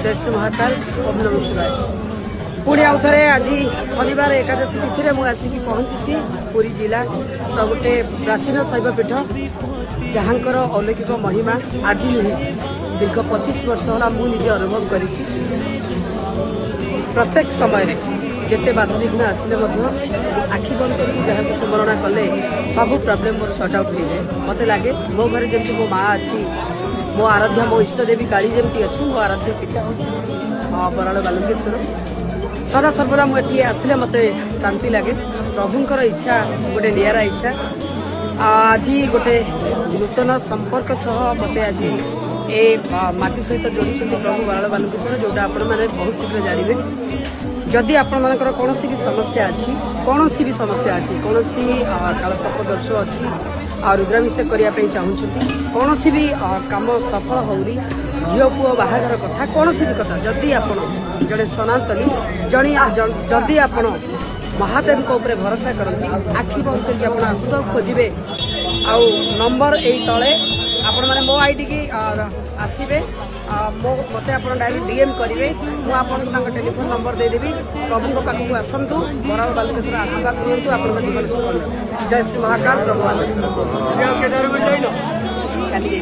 जय श्री महाकाल ओम नमः शिवाय। पुणी आउ थे आज शनिवार एकादशी तिथि में मुझे आसिक पहुंची पुरी जिला गोटे प्राचीन शैवपीठ जहाँकर अलौकिक महिमा आज नुहे दीर्घ 25 वर्ष है मुझे अनुभव कर प्रत्येक समय जिते बाधा विघ्न आसिले आखि बंद कर जहाँ स्मरण कले सब प्रॉब्लम मोर सॉर्ट आउट हो जाए। मत लगे मो घर जमी मो माँ अच्छी मो आराध्या मो इष्ट देवी काली जमी अच्छी मो आराध्य पिता बराड़ बालुकेश्वर सदा सर्वदा मुझे आसिले मत शांति लगे। प्रभुंर इच्छा गोटे निरा इच्छा आज गोटे नूतन संपर्क सह मत आज ए माटी सहित जोड़ी प्रभु बराड़ बालुकेश्वर जोटा आपण मैंने बहुत शीघ्र जानवे। जदि आपण मानकर कौन भी समस्या अच्छी कौन भी समस्या अच्छी कौन काल सर्पदर्श अच्छी रुद्राभिषेक करने चाहूँगी कौन भी कम सफल होरी झील पुओ बाहागर कथा कौन भी कथा जदि आपण जड़े सनातनी जदि आपण महादेव ऊपर भरोसा करती आखि बंद करके आसुदा खोजे आउ नंबर यही तले आपण मैंने मो आईडी की आसवे मत आप डायरेक्ट डीएम करेंगे मुझे टेलीफोन नंबर देदेवी प्रभु पाखक आसतु बराड़ बालुकेश्वर आशीर्वाद दिखाँ आप जीवन सफल। जय श्री महाकाल प्रभु।